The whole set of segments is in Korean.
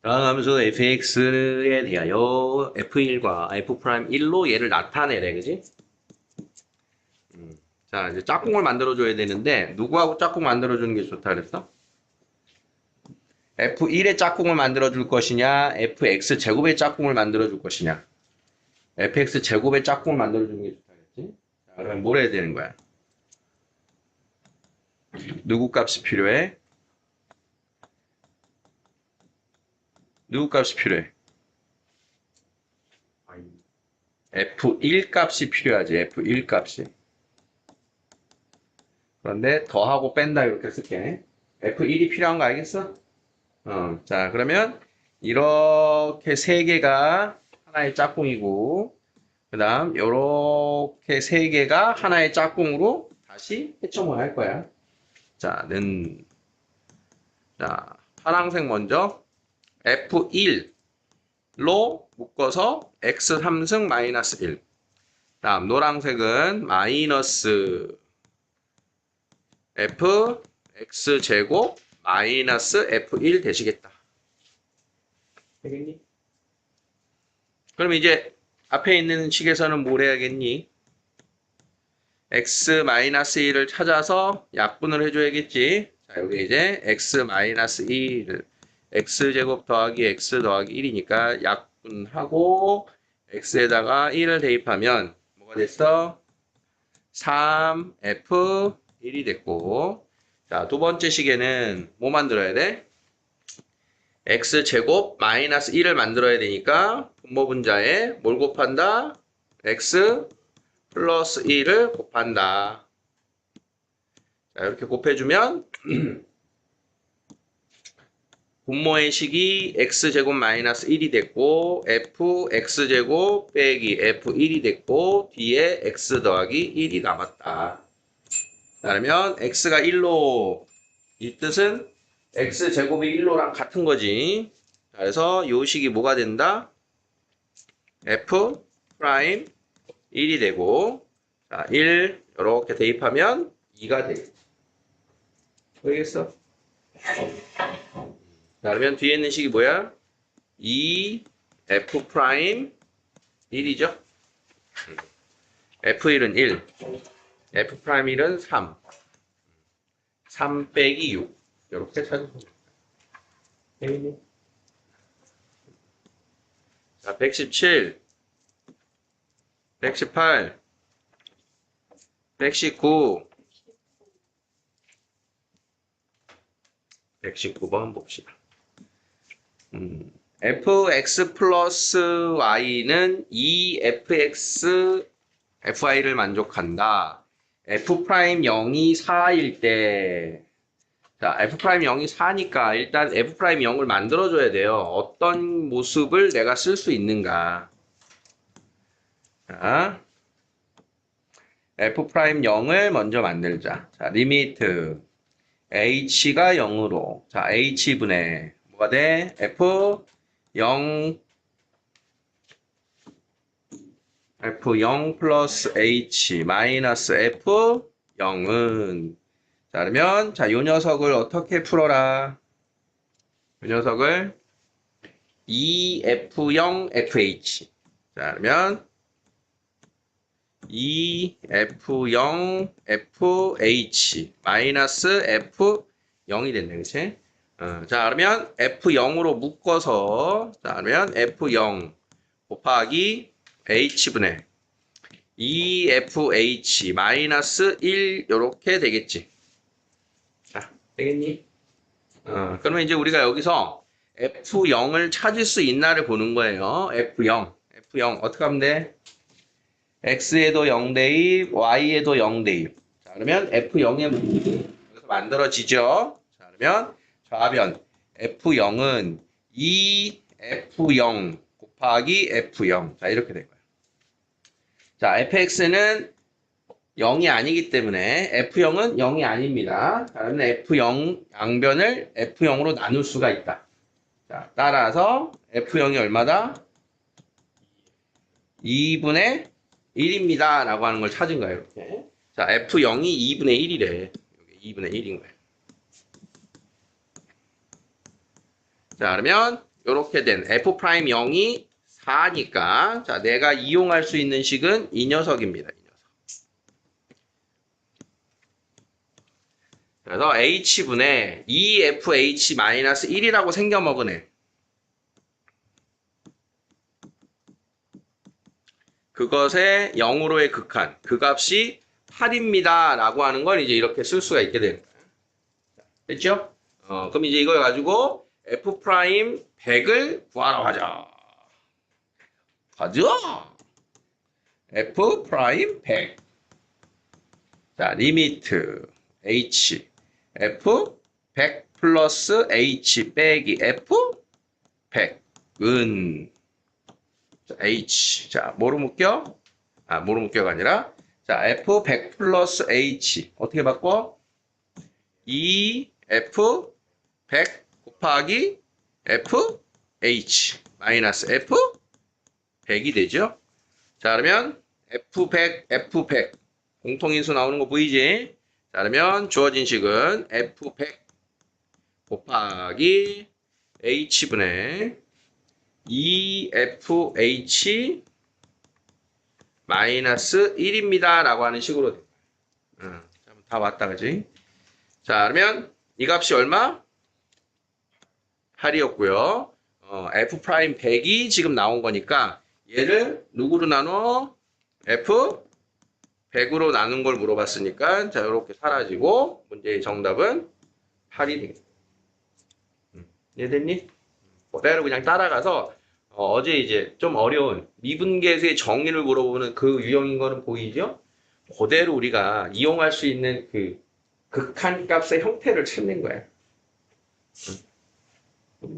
다음 함수 fx에 대하여 f1과 f'1로 얘를 나타내래, 그지? 자, 이제 짝꿍을 만들어줘야 되는데, 누구하고 짝꿍 만들어주는 게 좋다 그랬어? f1의 짝꿍을 만들어줄 것이냐, fx 제곱의 짝꿍을 만들어줄 것이냐. fx 제곱의 짝꿍을 만들어주는 게 좋다 그랬지? 자, 그러면 뭘 해야 되는 거야? 누구 값이 필요해? 누구 값이 필요해? f1 값이 필요하지, f1 값이. 그런데 더하고 뺀다 이렇게 쓸게. F1이 필요한 거 알겠어? 자, 그러면 이렇게 세 개가 하나의 짝꿍이고, 그 다음 이렇게 세 개가 하나의 짝꿍으로 다시 해점을 할 거야. 자, 자, 파란색 먼저 F1로 묶어서 X 3승 마이너스 1. 다음 노란색은 마이너스 f x 제곱 마이너스 f1 되시겠다. 되겠니? 그럼 이제 앞에 있는 식에서는 뭘 해야겠니? x 마이너스 1을 찾아서 약분을 해줘야겠지. 자, 여기 이제 x 마이너스 1을 x 제곱 더하기 x 더하기 1이니까 약분하고 x에다가 1을 대입하면 뭐가 됐어? 3f1이 됐고, 자, 두 번째 식에는 뭐 만들어야 돼? x제곱 마이너스 1을 만들어야 되니까 분모 분자에 뭘 곱한다? x 플러스 1을 곱한다. 자, 이렇게 곱해주면 분모의 식이 x제곱 마이너스 1이 됐고 fx제곱 빼기 f1이 됐고 뒤에 x 더하기 1이 남았다. 그러면 x가 1로 이 뜻은 x제곱이 1로랑 같은 거지. 그래서 요 식이 뭐가 된다? f 프라임 1이 되고, 자, 1 이렇게 대입하면 2가 돼. 알겠어? 자, 그러면 뒤에 있는 식이 뭐야? 2 f 프라임 1이죠? f1은 1, f 프라임 1은 3, 3 빼기 6 이렇게 찾으면 돼요. 자, 117, 118, 119, 119번 봅시다. fx 플러스 y는 2fx fy를 만족한다. f 프라임 0이 4일 때, 자, f 프라임 0이 4니까 일단 f 프라임 0을 만들어줘야 돼요. 어떤 모습을 내가 쓸 수 있는가. 자, f 프라임 0을 먼저 만들자. 자, 리미트 h가 0으로, 자, h분의 뭐가 돼? f 0 f0 플러스 h 마이너스 f0은, 자, 그러면 자, 요 녀석을 어떻게 풀어라? 요 녀석을 2f0fh. 자, 그러면 2f0fh 마이너스 f0이 됐네, 그치? 자, 그러면 f0으로 묶어서, 자, 그러면 f0 곱하기 h분의 2fh 마이너스 1 요렇게 되겠지. 자, 되겠니? 그러면 이제 우리가 여기서 f0을 찾을 수 있나를 보는 거예요. f0 어떻게 하면 돼? x에도 0 대입, y에도 0 대입. 자, 그러면 f0의 모습이 여기서 만들어지죠. 자, 그러면 좌변 f0은 2f0 곱하기 f0. 자, 이렇게 된 거예요. 자, fx는 0이 아니기 때문에 f0은 0이 아닙니다. 자, 그러면 f0 양변을 f0으로 나눌 수가 있다. 자, 따라서 f0이 얼마다? 2분의 1입니다. 라고 하는 걸 찾은 거예요. 이렇게. 자, f0이 2분의 1이래. 여기 2분의 1인 거예요. 자, 그러면 요렇게 된 F'0이 4니까 자, 내가 이용할 수 있는 식은 이 녀석입니다. 이 녀석. 그래서 H분의 2FH-1이라고 생겨먹으네. 그것의 0으로의 극한, 그 값이 8입니다. 라고 하는 걸 이제 이렇게 쓸 수가 있게 되는 거예요. 됐죠? 그럼 이제 이걸 가지고 F'100을 구하러 가자. 가자! F'100. 자, 리미트 H. F100 플러스 H 빼기 F100은 H. 자, 뭐로 묶여? 뭐로 묶여가 아니라 자, F100 플러스 H. 어떻게 바꿔? 2F100 곱하기 FH 마이너스 F100이 되죠? 자, 그러면 F100 공통인수 나오는 거 보이지? 자, 그러면 주어진 식은 F100 곱하기 H분의 2FH 마이너스 1입니다. 라고 하는 식으로 됩니다. 다 왔다, 그지? 자, 그러면 이 값이 얼마? 8이었고요. F'100이 지금 나온 거니까 얘를 누구로 나눠? F100으로 나눈 걸 물어봤으니까 자, 이렇게 사라지고 문제의 정답은 8이 되겠다. 이해됐니? 그대로 그냥 따라가서 어제 이제 좀 어려운 미분계수의 정의를 물어보는 그 유형인 거는 보이죠? 그대로 우리가 이용할 수 있는 그 극한 값의 형태를 찾는 거야.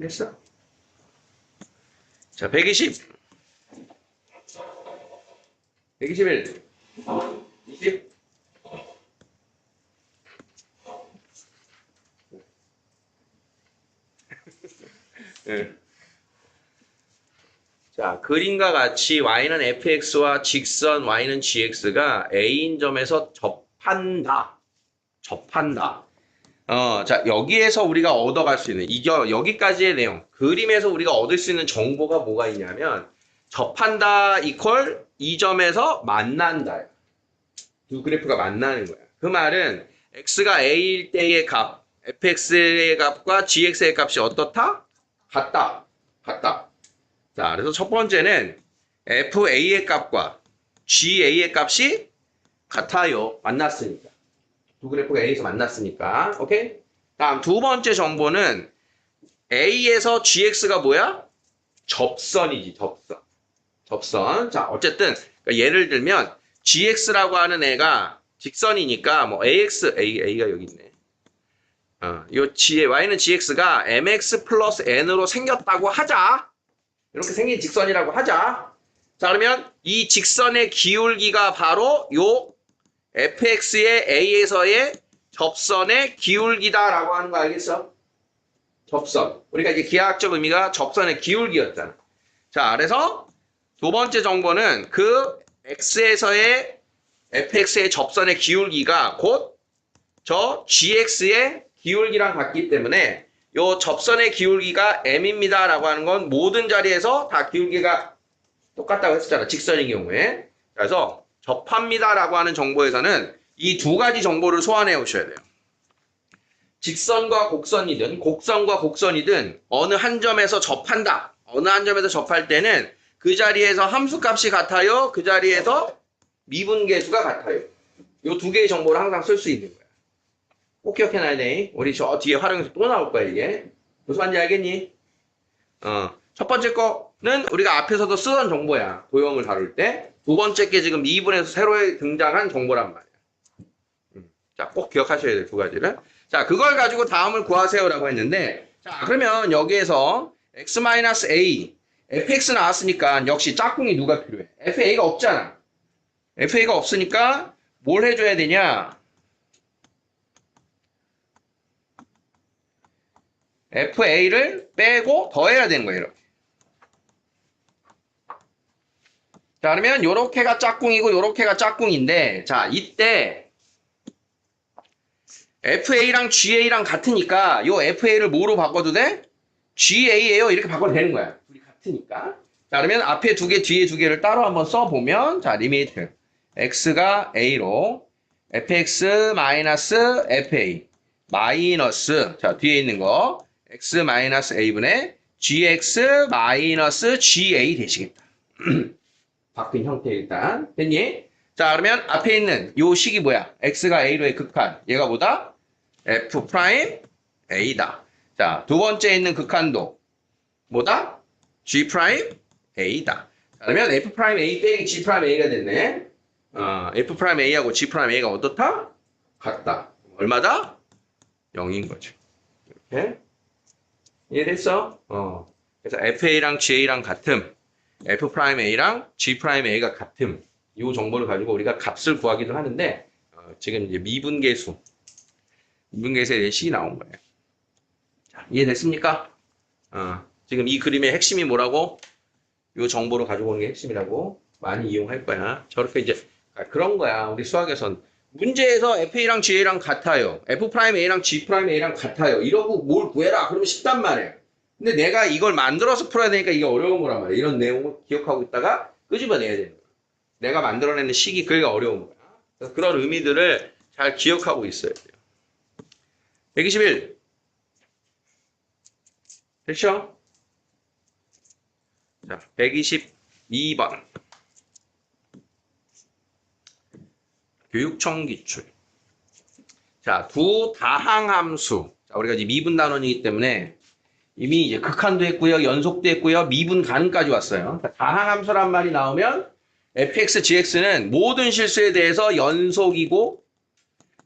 됐어? 자, 120. 121. 20. 네. 자, 그림과 같이 y는 fx와 직선 y는 gx가 a인 점에서 접한다. 자, 여기에서 우리가 얻어갈 수 있는, 여기까지의 내용, 그림에서 우리가 얻을 수 있는 정보가 뭐가 있냐면, 접한다 이퀄 이 점에서 만난다. 두 그래프가 만나는 거야. 그 말은, x가 a일 때의 값, fx의 값과 gx의 값이 어떻다? 같다. 자, 그래서 첫 번째는, fa의 값과 ga의 값이 같아요. 만났으니까. 두 그래프가 A에서 만났으니까. 오케이? 다음 두 번째 정보는 A에서 GX가 뭐야? 접선이지, 접선. 자, 어쨌든 예를 들면 GX라고 하는 애가 직선이니까 뭐 A가 여기 있네. Y는 GX가 MX 플러스 N으로 생겼다고 하자. 이렇게 생긴 직선이라고 하자. 자, 그러면 이 직선의 기울기가 바로 요 fx의 a에서의 접선의 기울기다라고 하는 거 알겠어? 접선. 우리가 이제 기하학적 의미가 접선의 기울기였잖아. 자, 그래서 두 번째 정보는 그 x에서의 fx의 접선의 기울기가 곧 저 gx의 기울기랑 같기 때문에 요 접선의 기울기가 m입니다라고 하는 건 모든 자리에서 다 기울기가 똑같다고 했었잖아. 직선의 경우에. 그래서 접합니다라고 하는 정보에서는 이 두 가지 정보를 소환해 오셔야 돼요. 직선과 곡선이든 어느 한 점에서 접한다. 어느 한 점에서 접할 때는 그 자리에서 함수값이 같아요. 그 자리에서 미분계수가 같아요. 이 두 개의 정보를 항상 쓸 수 있는 거야. 꼭 기억해놔야 돼. 우리 저 뒤에 활용해서 또 나올 거야 이게. 무슨 말인지 알겠니? 첫 번째 거는 우리가 앞에서도 쓰던 정보야. 도형을 다룰 때. 두 번째 게 지금 2분에서 새로 등장한 정보란 말이야. 자, 꼭 기억하셔야 돼요. 두 가지를. 자, 그걸 가지고 다음을 구하세요라고 했는데, 자, 그러면 여기에서 x-a, fx 나왔으니까 역시 짝꿍이 누가 필요해? fa가 없잖아. fa가 없으니까 뭘 해줘야 되냐? fa를 빼고 더해야 되는 거예요. 이렇게. 자, 그러면 요렇게가 짝꿍이고 요렇게가 짝꿍인데, 자, 이때 FA랑 GA랑 같으니까 요 FA를 뭐로 바꿔도 돼? GA예요. 이렇게 바꿔도 되는 거야. 둘이 같으니까. 자, 그러면 앞에 두 개, 뒤에 두 개를 따로 한번 써보면, 자, 리미트. x가 a로, fx 마이너스 fa, 마이너스, 자, 뒤에 있는 거, x 마이너스 a분의 gx 마이너스 ga 되시겠다. 바뀐 형태 일단. 됐니? 자, 그러면 앞에 있는 요 식이 뭐야? x가 a로의 극한. 얘가 뭐다? f 프라임 a다. 자, 두 번째 있는 극한도 뭐다? g 프라임 a다. 자, 그러면 f 프라임 a 빼기 g 프라임 a가 됐네. f 프라임 a하고 g 프라임 a가 어떻다? 같다. 얼마다? 0인 거죠. 이렇게. 이해됐어? 그래서 fa랑 ga랑 같음. f 프라임 a랑 g 프라임 a가 같음. 이 정보를 가지고 우리가 값을 구하기도 하는데, 지금 이제 미분계수에 대한 식이 나온 거예요. 자, 이해됐습니까? 지금 이 그림의 핵심이 뭐라고? 이 정보를 가지고 오는 게 핵심이라고 많이 이용할 거야. 저렇게 이제 그런 거야. 우리 수학에선 문제에서 FA랑 GA랑 같아요. F'A랑 G'A랑 같아요. 이러고 뭘 구해라. 그러면 쉽단 말이에요. 근데 내가 이걸 만들어서 풀어야 되니까 이게 어려운 거란 말이에요. 이런 내용을 기억하고 있다가 끄집어내야 되는 거야. 내가 만들어내는 식이 그게 어려운 거야. 그래서 그런 의미들을 잘 기억하고 있어야 돼요. 121. 됐죠? 자, 122번. 교육청 기출. 자, 두 다항함수. 자, 우리가 이제 미분 단원이기 때문에 이미 이제 극한도 했고요, 연속도 했고요, 미분 가능까지 왔어요. 그러니까 다항함수란 말이 나오면 fx, gx는 모든 실수에 대해서 연속이고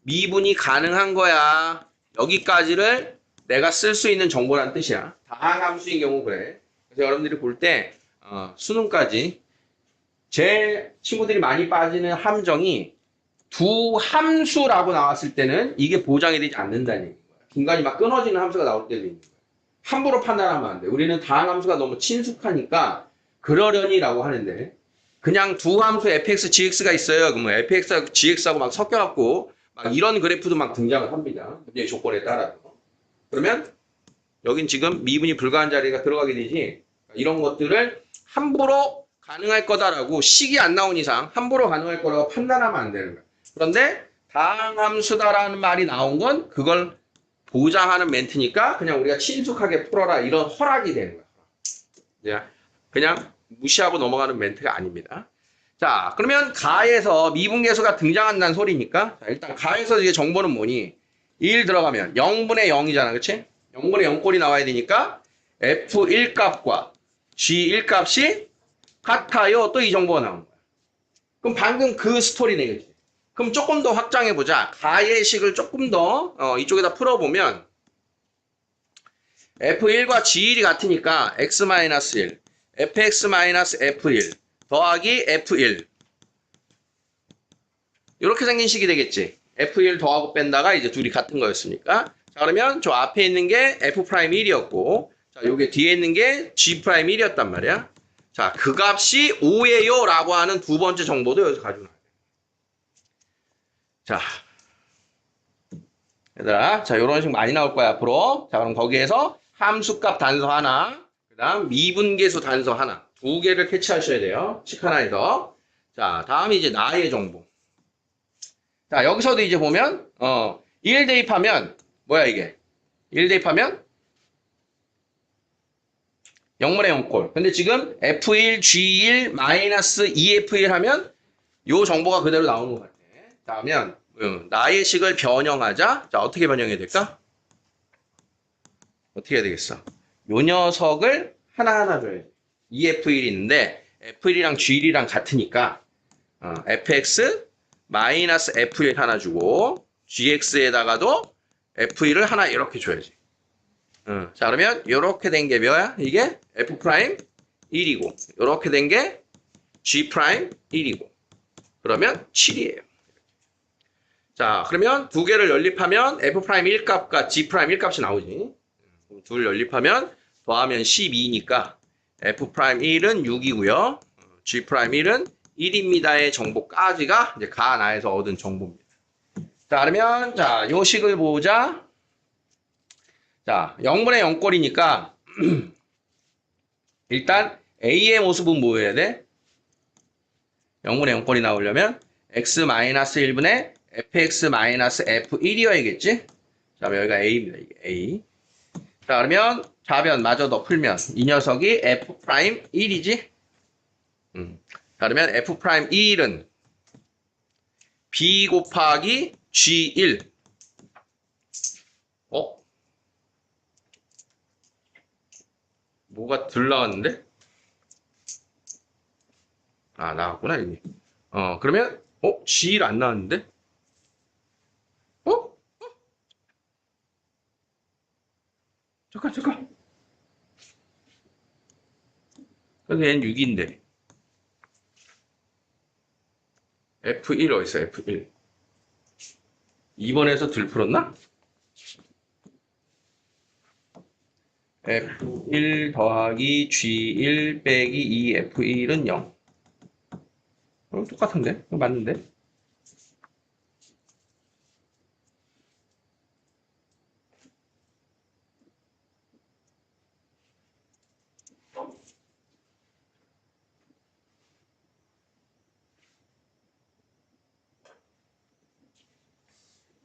미분이 가능한 거야. 여기까지를 내가 쓸 수 있는 정보란 뜻이야. 다항함수인 경우 그래. 그래서 여러분들이 볼 때 수능까지 제 친구들이 많이 빠지는 함정이 두 함수라고 나왔을 때는 이게 보장이 되지 않는다는 얘기인 거야. 중간이 막 끊어지는 함수가 나올 때도 있는 거야. 함부로 판단하면 안 돼. 우리는 다항함수가 너무 친숙하니까 그러려니라고 하는데 그냥 두 함수 fx, gx가 있어요. 그러면 fx하고 gx하고 막 섞여갖고 막 이런 그래프도 막 등장을 합니다. 문제의 조건에 따라서. 그러면 여긴 지금 미분이 불가한 자리가 들어가게 되지 이런 것들을 함부로 가능할 거다라고 식이 안 나온 이상 함부로 가능할 거라고 판단하면 안 되는 거야. 그런데 다항함수다라는 말이 나온 건 그걸 보장하는 멘트니까 그냥 우리가 친숙하게 풀어라 이런 허락이 되는 거야. 그냥 무시하고 넘어가는 멘트가 아닙니다. 자, 그러면 가에서 미분계수가 등장한다는 소리니까 자, 일단 가에서 이게 정보는 뭐니? 1 들어가면 0분의 0이잖아. 그치? 0분의 0꼴이 나와야 되니까 F1 값과 G1 값이 같아요. 또 이 정보가 나온 거야. 그럼 방금 그 스토리네. 그치? 그럼 조금 더 확장해보자. 가의 식을 조금 더 이쪽에다 풀어보면 F1과 G1이 같으니까 X-1, Fx-F1 더하기 F1 이렇게 생긴 식이 되겠지. F1 더하고 뺀다가 이제 둘이 같은 거였으니까. 자, 그러면 저 앞에 있는 게 F'1이었고 자, 요게 뒤에 있는 게 G'1이었단 말이야. 자, 그 값이 5예요 라고 하는 두 번째 정보도 여기서 가지고 나와요. 자, 얘들아, 자, 요런 식 많이 나올 거야, 앞으로. 자, 그럼 거기에서 함수값 단서 하나, 그 다음 미분계수 단서 하나, 두 개를 캐치하셔야 돼요. 식 하나에서. 자, 다음이 이제 나의 정보. 자, 여기서도 이제 보면, 1 대입하면, 뭐야, 이게? 1 대입하면 0분의 0꼴. 근데 지금 F1, G1, 마이너스 2F1 하면 요 정보가 그대로 나오는 것 같아. 다음엔 나의 식을 변형하자. 자, 어떻게 변형해야 될까? 어떻게 해야 되겠어? 요 녀석을 하나하나 줘야지. 2F1이 있는데 F1이랑 G1이랑 같으니까 FX 마이너스 F1 하나 주고 GX에다가도 F1을 하나 이렇게 줘야지. 자, 그러면 이렇게 된 게 뭐야? 이게 F'1이고 이렇게 된 게 G'1이고 그러면 7이에요. 자, 그러면 두 개를 연립하면 F'1 값과 G'1 값이 나오지. 둘 연립하면 더하면 12니까 F'1은 6이고요. G'1은 1입니다의 정보까지가 이제 가나에서 얻은 정보입니다. 자, 그러면 자, 요 식을 보자. 자, 0분의 0꼴이니까 일단 A의 모습은 뭐여야 돼? 0분의 0꼴이 나오려면 x-1분의 fx-f1이어야겠지? 자, 그럼 여기가 A입니다. 이게 A. 자, 그러면 좌변 마저 더 풀면 이 녀석이 f'1이지? 자, 그러면 f'1은 b 곱하기 g1. 어? 뭐가 들 나왔는데? 아, 나왔구나, 여기. 그러면, g1 안 나왔는데? 어? 잠깐. 근데 얘는 6인데. F1 어딨어, F1. 2번에서 들 풀었나? F1 더하기 G1 빼기 2F1은 0. 똑같은데? 맞는데?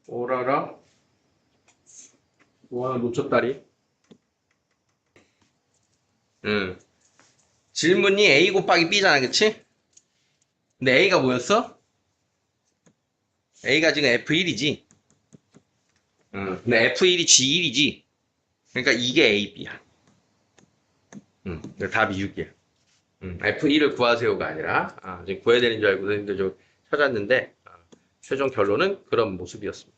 오라라? 뭐 하나 놓쳤다리? 응. 질문이 A 곱하기 B잖아, 그치? 근데 A가 뭐였어? A가 지금 F1이지. 응. 근데 F1이 G1이지. 그러니까 이게 A, B야. 응. 답이 6이야. F1을 구하세요가 아니라, 지금 구해야 되는 줄 알고 선생님들 좀 찾았는데, 최종 결론은 그런 모습이었습니다.